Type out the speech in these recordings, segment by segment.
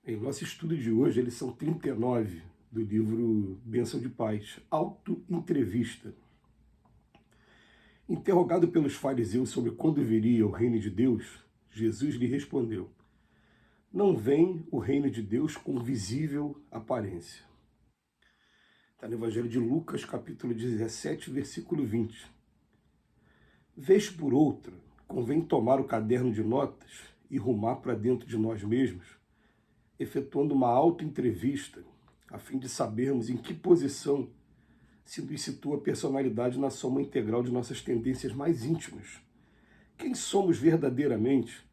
Em nosso estudo de hoje, a lição 39 do livro Bênção de Paz, Auto-Entrevista. Interrogado pelos fariseus sobre quando viria o reino de Deus, Jesus lhe respondeu: não vem o reino de Deus com visível aparência. Está no Evangelho de Lucas, capítulo 17, versículo 20. Vez por outra, convém tomar o caderno de notas e rumar para dentro de nós mesmos, efetuando uma auto-entrevista, a fim de sabermos em que posição se nos situa a personalidade na soma integral de nossas tendências mais íntimas. Quem somos verdadeiramente,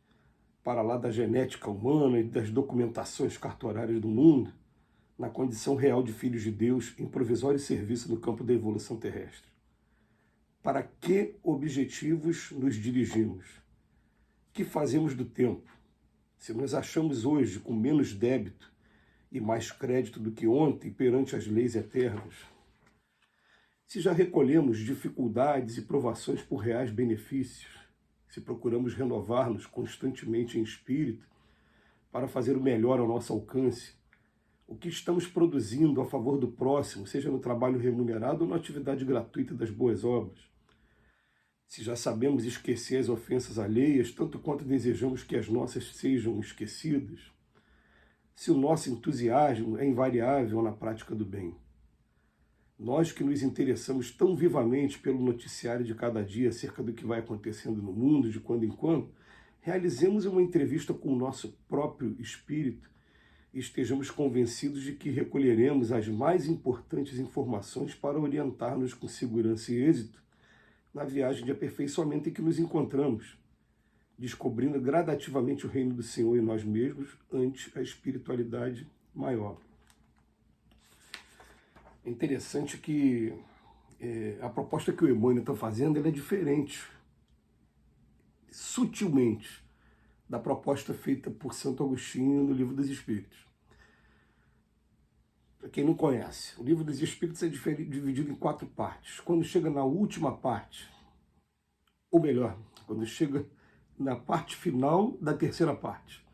para lá da genética humana e das documentações cartorárias do mundo, na condição real de filhos de Deus em provisório serviço no campo da evolução terrestre? Para que objetivos nos dirigimos? Que fazemos do tempo? Se nos achamos hoje com menos débito e mais crédito do que ontem perante as leis eternas, se já recolhemos dificuldades e provações por reais benefícios, se procuramos renovar-nos constantemente em espírito para fazer o melhor ao nosso alcance, o que estamos produzindo a favor do próximo, seja no trabalho remunerado ou na atividade gratuita das boas obras, se já sabemos esquecer as ofensas alheias, tanto quanto desejamos que as nossas sejam esquecidas, se o nosso entusiasmo é invariável na prática do bem. Nós que nos interessamos tão vivamente pelo noticiário de cada dia acerca do que vai acontecendo no mundo, de quando em quando, realizemos uma entrevista com o nosso próprio espírito e estejamos convencidos de que recolheremos as mais importantes informações para orientar-nos com segurança e êxito na viagem de aperfeiçoamento em que nos encontramos, descobrindo gradativamente o reino do Senhor em nós mesmos ante a espiritualidade maior. É interessante que a proposta que o Emmanuel está fazendo ela é diferente, sutilmente, da proposta feita por Santo Agostinho no Livro dos Espíritos. Para quem não conhece, o Livro dos Espíritos é dividido em 4 partes. Quando chega na última parte, ou melhor, quando chega na parte final da terceira parte,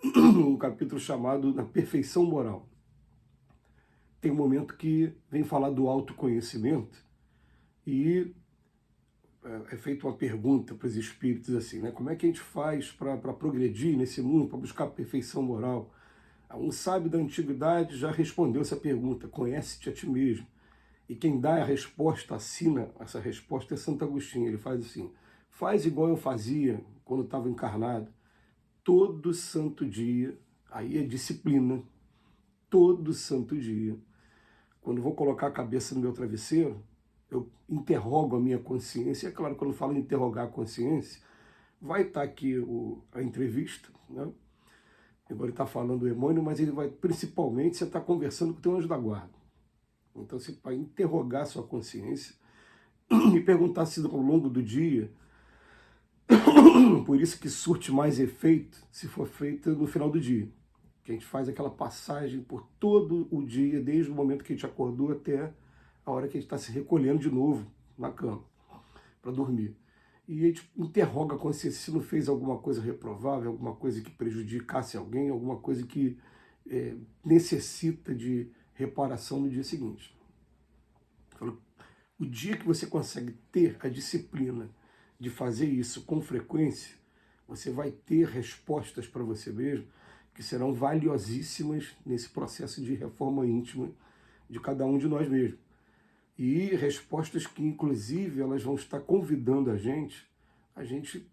um capítulo chamado Na Perfeição Moral, tem um momento que vem falar do autoconhecimento e é feita uma pergunta para os espíritos assim, né? Como é que a gente faz para progredir nesse mundo, para buscar a perfeição moral? Um sábio da antiguidade já respondeu essa pergunta: conhece-te a ti mesmo. E quem dá a resposta, assina essa resposta, é Santo Agostinho. Ele faz assim: faz igual eu fazia quando estava encarnado, todo santo dia, aí é disciplina, todo santo dia. Quando vou colocar a cabeça no meu travesseiro, eu interrogo a minha consciência. É claro, quando eu falo em interrogar a consciência, vai estar aqui a entrevista, né? Agora ele está falando do Emmanuel, mas ele vai, principalmente, você está conversando com o teu anjo da guarda. Então você vai interrogar a sua consciência e perguntar se ao longo do dia, por isso que surte mais efeito se for feita no final do dia. Que a gente faz aquela passagem por todo o dia, desde o momento que a gente acordou até a hora que a gente está se recolhendo de novo na cama para dormir. E a gente interroga a consciência se não fez alguma coisa reprovável, alguma coisa que prejudicasse alguém, alguma coisa que necessita de reparação no dia seguinte. O dia que você consegue ter a disciplina de fazer isso com frequência, você vai ter respostas para você mesmo que serão valiosíssimas nesse processo de reforma íntima de cada um de nós mesmos. E respostas que, inclusive, elas vão estar convidando a gente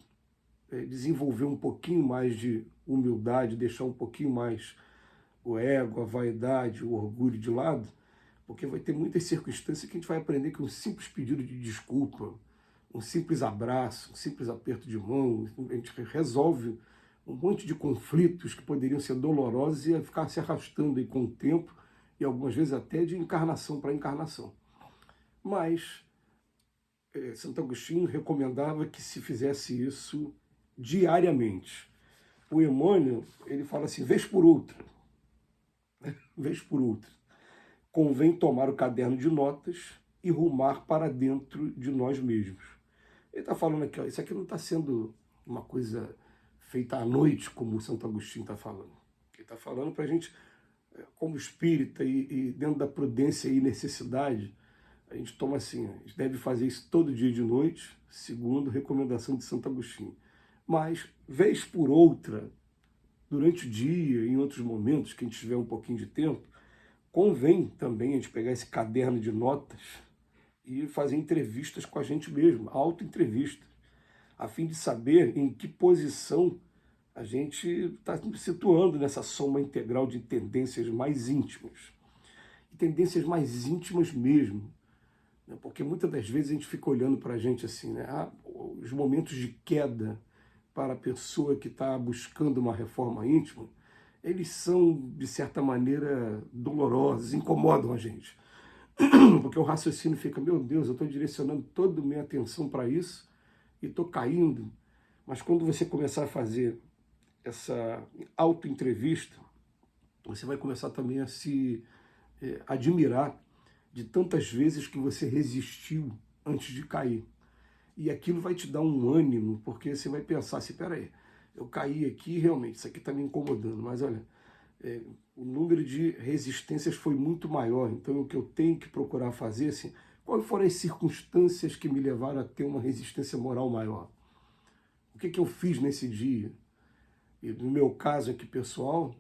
desenvolver um pouquinho mais de humildade, deixar um pouquinho mais o ego, a vaidade, o orgulho de lado, porque vai ter muitas circunstâncias que a gente vai aprender que um simples pedido de desculpa, um simples abraço, um simples aperto de mão, a gente resolve um monte de conflitos que poderiam ser dolorosos e ficar se arrastando aí com o tempo e algumas vezes até de encarnação para encarnação. Mas Santo Agostinho recomendava que se fizesse isso diariamente. O Emmanuel, ele fala assim, vez por outra, vez por outra, convém tomar o caderno de notas e rumar para dentro de nós mesmos. Ele está falando aqui, ó, isso aqui não está sendo uma coisa feita à noite, como o Santo Agostinho está falando. está falando para a gente, como espírita e dentro da prudência e necessidade, a gente toma assim, a gente deve fazer isso todo dia de noite, segundo recomendação de Santo Agostinho. Mas, vez por outra, durante o dia, em outros momentos que a gente tiver um pouquinho de tempo, convém também a gente pegar esse caderno de notas e fazer entrevistas com a gente mesmo, auto-entrevista, a fim de saber em que posição a gente está se situando nessa soma integral de tendências mais íntimas. E tendências mais íntimas mesmo. Né? Porque muitas das vezes a gente fica olhando para a gente assim, né? Os momentos de queda para a pessoa que está buscando uma reforma íntima, eles são, de certa maneira, dolorosos, incomodam a gente. Porque o raciocínio fica, meu Deus, eu estou direcionando toda a minha atenção para isso e estou caindo. Mas quando você começar a fazer essa auto-entrevista, você vai começar também a se admirar de tantas vezes que você resistiu antes de cair. E aquilo vai te dar um ânimo, porque você vai pensar assim, peraí, eu caí aqui, realmente, isso aqui está me incomodando, mas olha, o número de resistências foi muito maior, então o que eu tenho que procurar fazer, assim, quais foram as circunstâncias que me levaram a ter uma resistência moral maior? O que eu fiz nesse dia? E no meu caso aqui, pessoal,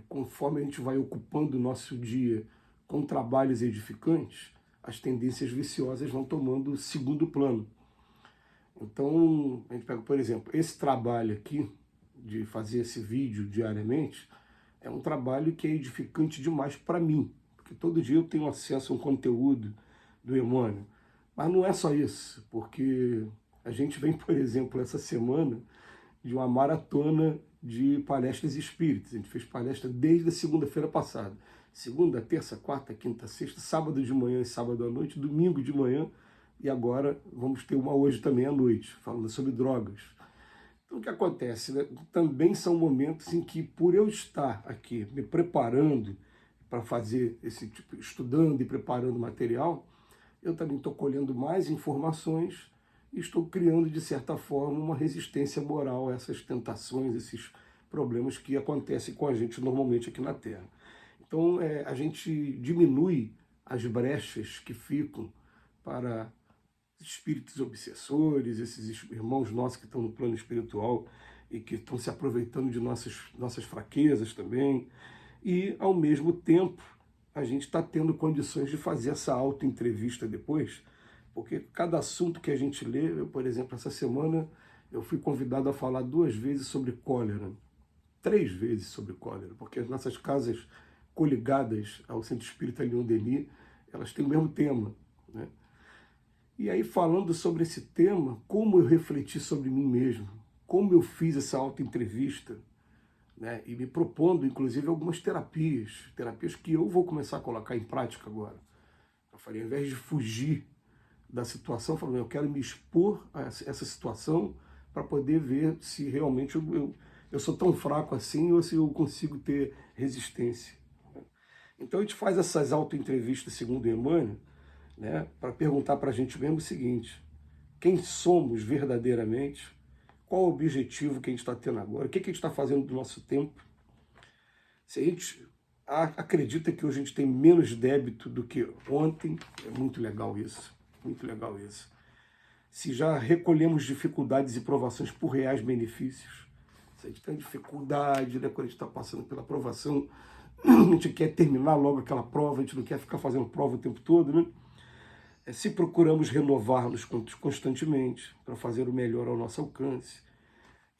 conforme a gente vai ocupando o nosso dia com trabalhos edificantes, as tendências viciosas vão tomando segundo plano. Então, a gente pega, por exemplo, esse trabalho aqui, de fazer esse vídeo diariamente, é um trabalho que é edificante demais para mim, porque todo dia eu tenho acesso a um conteúdo do Emmanuel. Mas não é só isso, porque a gente vem, por exemplo, essa semana de uma maratona de palestras espíritas. A gente fez palestra desde a segunda-feira passada. Segunda, terça, quarta, quinta, sexta, sábado de manhã e sábado à noite, domingo de manhã, e agora vamos ter uma hoje também à noite, falando sobre drogas. Então o que acontece, né? Também são momentos em que, por eu estar aqui me preparando para fazer esse tipo, estudando e preparando material, eu também estou colhendo mais informações e estou criando, de certa forma, uma resistência moral a essas tentações, esses problemas que acontecem com a gente normalmente aqui na Terra. Então a gente diminui as brechas que ficam para espíritos obsessores, esses irmãos nossos que estão no plano espiritual e que estão se aproveitando de nossas fraquezas também. E, ao mesmo tempo, a gente está tendo condições de fazer essa auto-entrevista depois, porque cada assunto que a gente lê, eu, por exemplo, essa semana eu fui convidado a falar 2 vezes sobre cólera, 3 vezes sobre cólera, porque as nossas casas coligadas ao Centro Espírita Leon Denis, elas têm o mesmo tema, né? E aí, falando sobre esse tema, como eu refleti sobre mim mesmo, como eu fiz essa auto-entrevista, né? E me propondo, inclusive, algumas terapias que eu vou começar a colocar em prática agora. Eu falei, ao invés de fugir da situação, falando, eu quero me expor a essa situação para poder ver se realmente eu sou tão fraco assim ou se eu consigo ter resistência. Então a gente faz essas auto-entrevistas, segundo Emmanuel, né, para perguntar para a gente mesmo o seguinte: quem somos verdadeiramente? Qual o objetivo que a gente está tendo agora? O que a gente está fazendo do nosso tempo? Se a gente acredita que hoje a gente tem menos débito do que ontem, é muito legal isso, muito legal isso. Se já recolhemos dificuldades e provações por reais benefícios, se a gente tem dificuldade, né, quando a gente está passando pela provação, a gente quer terminar logo aquela prova, a gente não quer ficar fazendo prova o tempo todo, né? Se procuramos renovar-nos constantemente para fazer o melhor ao nosso alcance,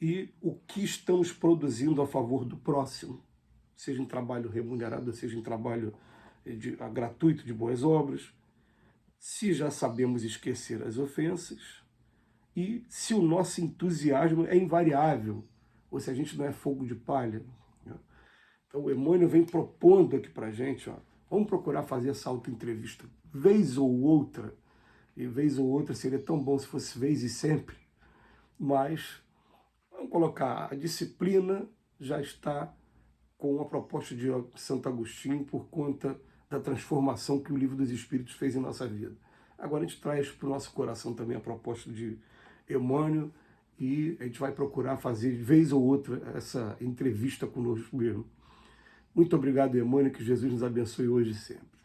e o que estamos produzindo a favor do próximo, seja em trabalho remunerado, seja em trabalho gratuito de boas obras, se já sabemos esquecer as ofensas e se o nosso entusiasmo é invariável, ou se a gente não é fogo de palha. Então o Emmanuel vem propondo aqui para a gente, vamos procurar fazer essa auto-entrevista vez ou outra, e vez ou outra seria tão bom se fosse vez e sempre, mas vamos colocar, a disciplina já está com a proposta de Santo Agostinho por conta da transformação que o Livro dos Espíritos fez em nossa vida. Agora a gente traz para o nosso coração também a proposta de Emmanuel e a gente vai procurar fazer, vez ou outra, essa entrevista conosco mesmo. Muito obrigado, Emmanuel, que Jesus nos abençoe hoje e sempre.